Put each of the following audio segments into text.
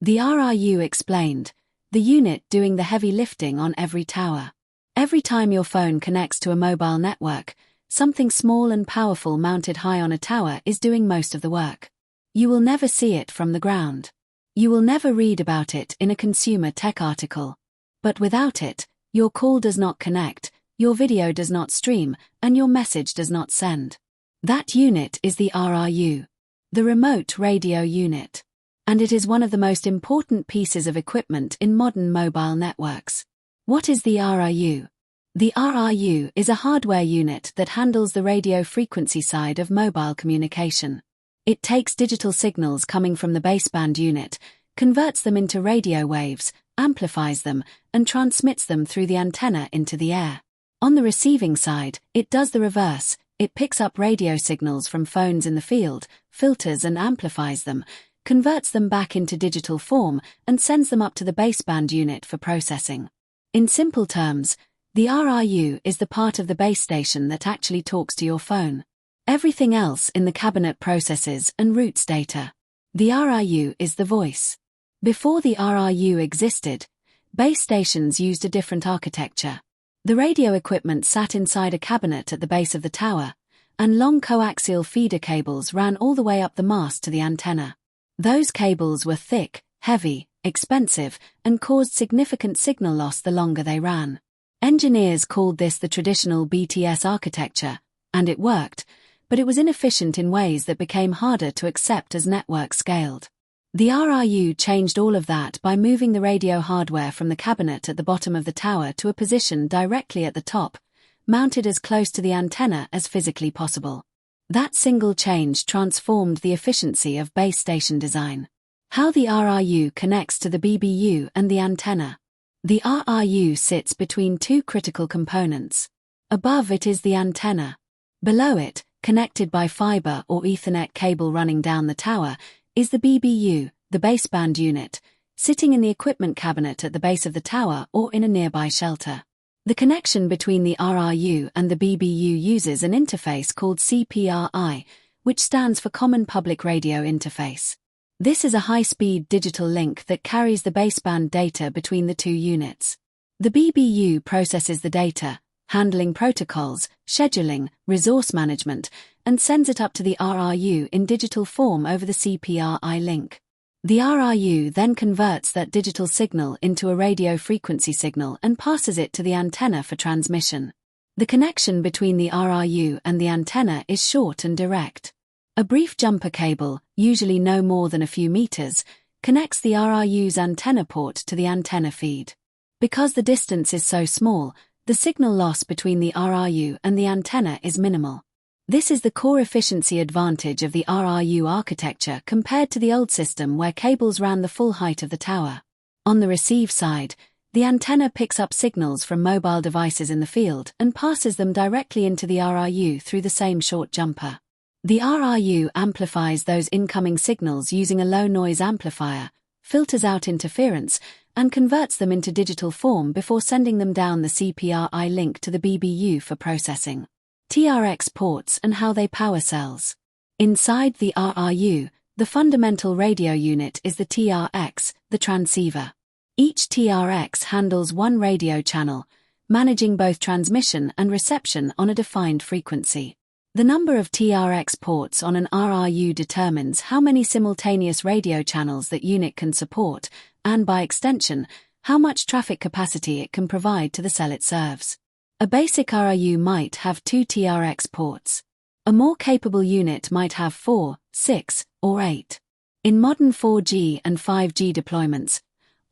The RRU explained, the unit doing the heavy lifting on every tower. Every time your phone connects to a mobile network, something small and powerful mounted high on a tower is doing most of the work. You will never see it from the ground. You will never read about it in a consumer tech article. But without it, your call does not connect, your video does not stream, and your message does not send. That unit is the RRU, the remote radio unit. And it is one of the most important pieces of equipment in modern mobile networks. What is the RRU? The RRU is a hardware unit that handles the radio frequency side of mobile communication. It takes digital signals coming from the baseband unit, converts them into radio waves, amplifies them, and transmits them through the antenna into the air. On the receiving side, it does the reverse. It picks up radio signals from phones in the field, filters and amplifies them, converts them back into digital form, and sends them up to the baseband unit for processing. In simple terms, the RRU is the part of the base station that actually talks to your phone. Everything else in the cabinet processes and routes data. The RRU is the voice. Before the RRU existed, base stations used a different architecture. The radio equipment sat inside a cabinet at the base of the tower, and long coaxial feeder cables ran all the way up the mast to the antenna. Those cables were thick, heavy, expensive, and caused significant signal loss the longer they ran. Engineers called this the traditional BTS architecture, and it worked, but it was inefficient in ways that became harder to accept as networks scaled. The RRU changed all of that by moving the radio hardware from the cabinet at the bottom of the tower to a position directly at the top, mounted as close to the antenna as physically possible. That single change transformed the efficiency of base station design. How the RRU connects to the BBU and the antenna. The RRU sits between two critical components. Above it is the antenna. Below it, connected by fiber or Ethernet cable running down the tower, is the BBU, the baseband unit, sitting in the equipment cabinet at the base of the tower or in a nearby shelter. The connection between the RRU and the BBU uses an interface called CPRI, which stands for Common Public Radio Interface. This is a high-speed digital link that carries the baseband data between the two units. The BBU processes the data, handling protocols, scheduling, resource management, and sends it up to the RRU in digital form over the CPRI link. The RRU then converts that digital signal into a radio frequency signal and passes it to the antenna for transmission. The connection between the RRU and the antenna is short and direct. A brief jumper cable, usually no more than a few meters, connects the RRU's antenna port to the antenna feed. Because the distance is so small, the signal loss between the RRU and the antenna is minimal. This is the core efficiency advantage of the RRU architecture compared to the old system where cables ran the full height of the tower. On the receive side, the antenna picks up signals from mobile devices in the field and passes them directly into the RRU through the same short jumper. The RRU amplifies those incoming signals using a low-noise amplifier, filters out interference, and converts them into digital form before sending them down the CPRI link to the BBU for processing. TRX ports and how they power cells. Inside the RRU, the fundamental radio unit is the TRX, the transceiver. Each TRX handles one radio channel, managing both transmission and reception on a defined frequency. The number of TRX ports on an RRU determines how many simultaneous radio channels that unit can support, and by extension, how much traffic capacity it can provide to the cell it serves. A basic RRU might have 2 TRX ports. A more capable unit might have 4, 6, or 8. In modern 4G and 5G deployments,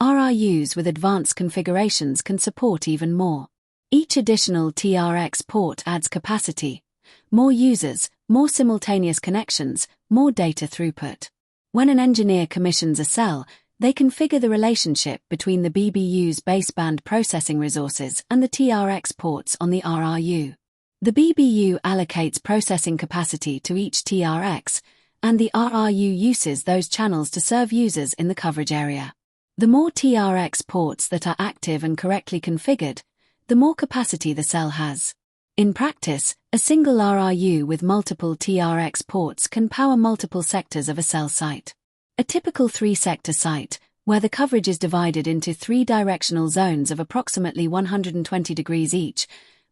RRUs with advanced configurations can support even more. Each additional TRX port adds capacity, more users, more simultaneous connections, more data throughput. When an engineer commissions a cell, they configure the relationship between the BBU's baseband processing resources and the TRX ports on the RRU. The BBU allocates processing capacity to each TRX, and the RRU uses those channels to serve users in the coverage area. The more TRX ports that are active and correctly configured, the more capacity the cell has. In practice, a single RRU with multiple TRX ports can power multiple sectors of a cell site. A typical 3-sector site, where the coverage is divided into 3 directional zones of approximately 120 degrees each,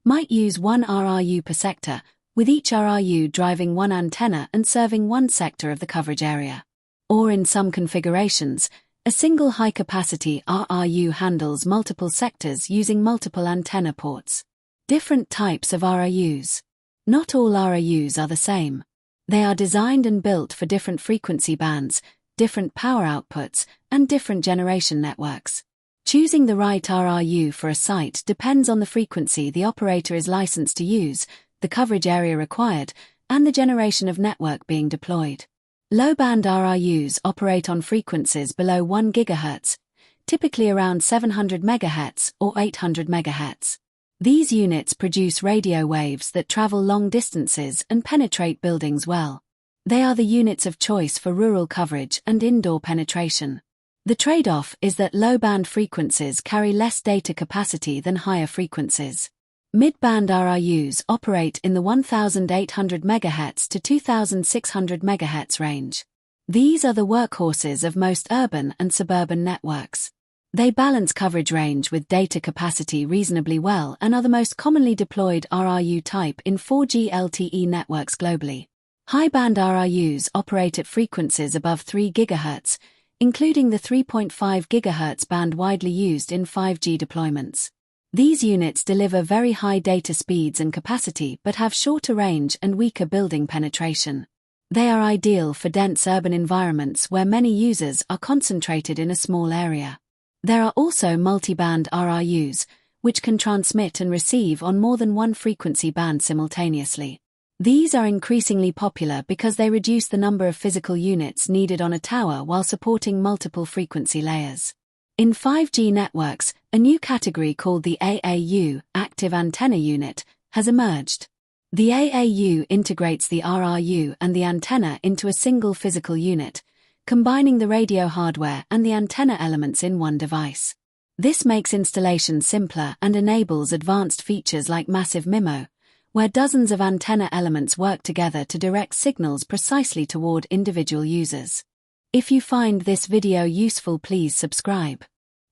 might use 1 RRU per sector, with each RRU driving 1 antenna and serving 1 sector of the coverage area. Or in some configurations, a single high-capacity RRU handles multiple sectors using multiple antenna ports. Different types of RRUs. Not all RRUs are the same. They are designed and built for different frequency bands, different power outputs, and different generation networks. Choosing the right RRU for a site depends on the frequency the operator is licensed to use, the coverage area required, and the generation of network being deployed. Low-band RRUs operate on frequencies below 1 GHz, typically around 700 MHz or 800 MHz. These units produce radio waves that travel long distances and penetrate buildings well. They are the units of choice for rural coverage and indoor penetration. The trade-off is that low-band frequencies carry less data capacity than higher frequencies. Mid-band RRUs operate in the 1800 MHz to 2600 MHz range. These are the workhorses of most urban and suburban networks. They balance coverage range with data capacity reasonably well and are the most commonly deployed RRU type in 4G LTE networks globally. High-band RRUs operate at frequencies above 3 GHz, including the 3.5 GHz band widely used in 5G deployments. These units deliver very high data speeds and capacity but have shorter range and weaker building penetration. They are ideal for dense urban environments where many users are concentrated in a small area. There are also multi-band RRUs, which can transmit and receive on more than one frequency band simultaneously. These are increasingly popular because they reduce the number of physical units needed on a tower while supporting multiple frequency layers. In 5G networks, a new category called the AAU, Active Antenna Unit, has emerged. The AAU integrates the RRU and the antenna into a single physical unit, combining the radio hardware and the antenna elements in one device. This makes installation simpler and enables advanced features like Massive MIMO, where dozens of antenna elements work together to direct signals precisely toward individual users. If you find this video useful, please subscribe.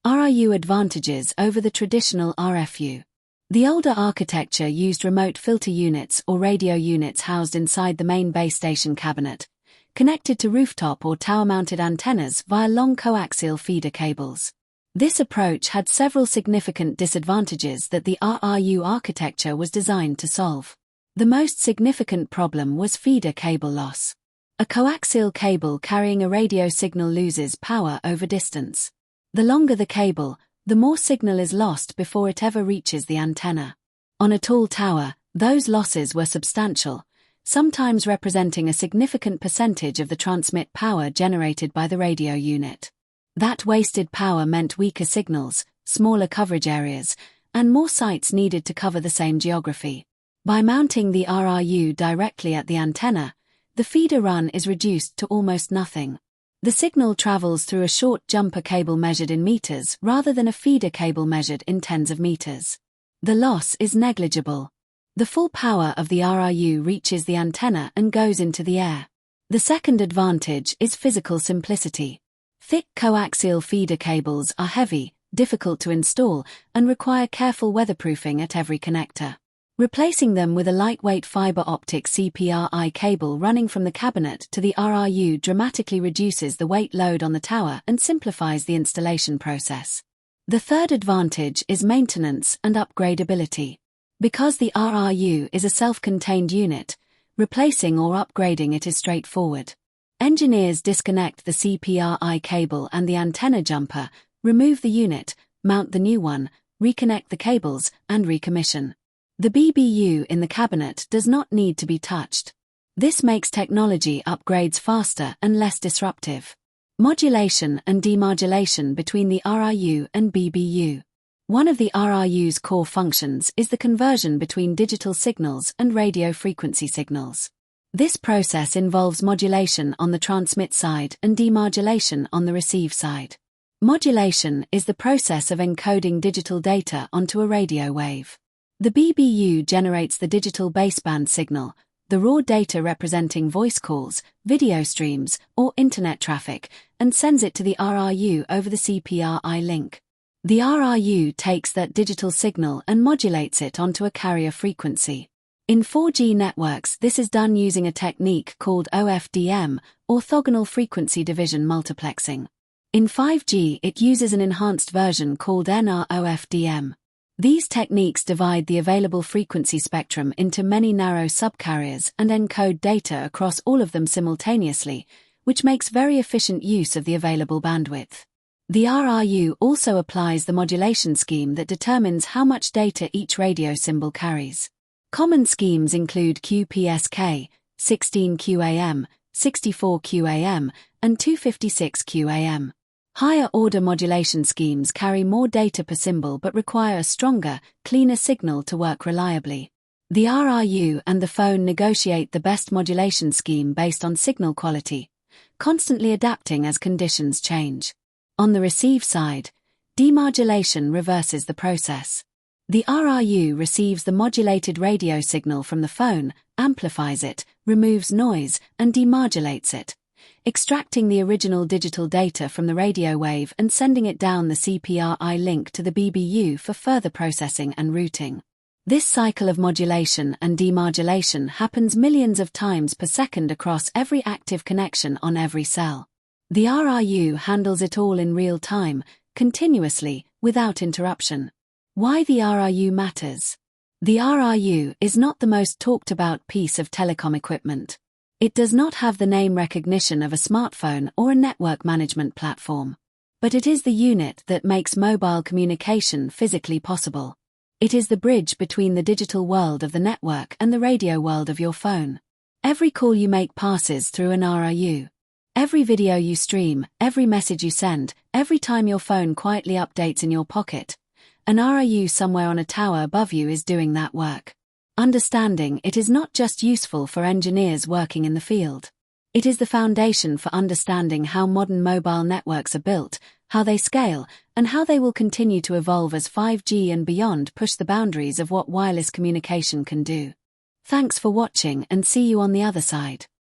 RRU advantages over the traditional RFU. The older architecture used remote filter units or radio units housed inside the main base station cabinet, connected to rooftop or tower-mounted antennas via long coaxial feeder cables. This approach had several significant disadvantages that the RRU architecture was designed to solve. The most significant problem was feeder cable loss. A coaxial cable carrying a radio signal loses power over distance. The longer the cable, the more signal is lost before it ever reaches the antenna. On a tall tower, those losses were substantial, sometimes representing a significant percentage of the transmit power generated by the radio unit. That wasted power meant weaker signals, smaller coverage areas, and more sites needed to cover the same geography. By mounting the RRU directly at the antenna, the feeder run is reduced to almost nothing. The signal travels through a short jumper cable measured in meters rather than a feeder cable measured in tens of meters. The loss is negligible. The full power of the RRU reaches the antenna and goes into the air. The second advantage is physical simplicity. Thick coaxial feeder cables are heavy, difficult to install, and require careful weatherproofing at every connector. Replacing them with a lightweight fiber optic CPRI cable running from the cabinet to the RRU dramatically reduces the weight load on the tower and simplifies the installation process. The third advantage is maintenance and upgradability. Because the RRU is a self-contained unit, replacing or upgrading it is straightforward. Engineers disconnect the CPRI cable and the antenna jumper, remove the unit, mount the new one, reconnect the cables, and recommission. The BBU in the cabinet does not need to be touched. This makes technology upgrades faster and less disruptive. Modulation and demodulation between the RRU and BBU. One of the RRU's core functions is the conversion between digital signals and radio frequency signals. This process involves modulation on the transmit side and demodulation on the receive side. Modulation is the process of encoding digital data onto a radio wave. The BBU generates the digital baseband signal, the raw data representing voice calls, video streams, or internet traffic, and sends it to the RRU over the CPRI link. The RRU takes that digital signal and modulates it onto a carrier frequency. In 4G networks, this is done using a technique called OFDM, orthogonal frequency division multiplexing. In 5G, it uses an enhanced version called NR-OFDM. These techniques divide the available frequency spectrum into many narrow subcarriers and encode data across all of them simultaneously, which makes very efficient use of the available bandwidth. The RRU also applies the modulation scheme that determines how much data each radio symbol carries. Common schemes include QPSK, 16QAM, 64QAM, and 256QAM. Higher-order modulation schemes carry more data per symbol but require a stronger, cleaner signal to work reliably. The RRU and the phone negotiate the best modulation scheme based on signal quality, constantly adapting as conditions change. On the receive side, demodulation reverses the process. The RRU receives the modulated radio signal from the phone, amplifies it, removes noise, and demodulates it, extracting the original digital data from the radio wave and sending it down the CPRI link to the BBU for further processing and routing. This cycle of modulation and demodulation happens millions of times per second across every active connection on every cell. The RRU handles it all in real time, continuously, without interruption. Why the RRU matters? The RRU is not the most talked about piece of telecom equipment. It does not have the name recognition of a smartphone or a network management platform. But it is the unit that makes mobile communication physically possible. It is the bridge between the digital world of the network and the radio world of your phone. Every call you make passes through an RRU. Every video you stream, every message you send, every time your phone quietly updates in your pocket, an RRU somewhere on a tower above you is doing that work. Understanding it is not just useful for engineers working in the field. It is the foundation for understanding how modern mobile networks are built, how they scale, and how they will continue to evolve as 5G and beyond push the boundaries of what wireless communication can do. Thanks for watching and see you on the other side.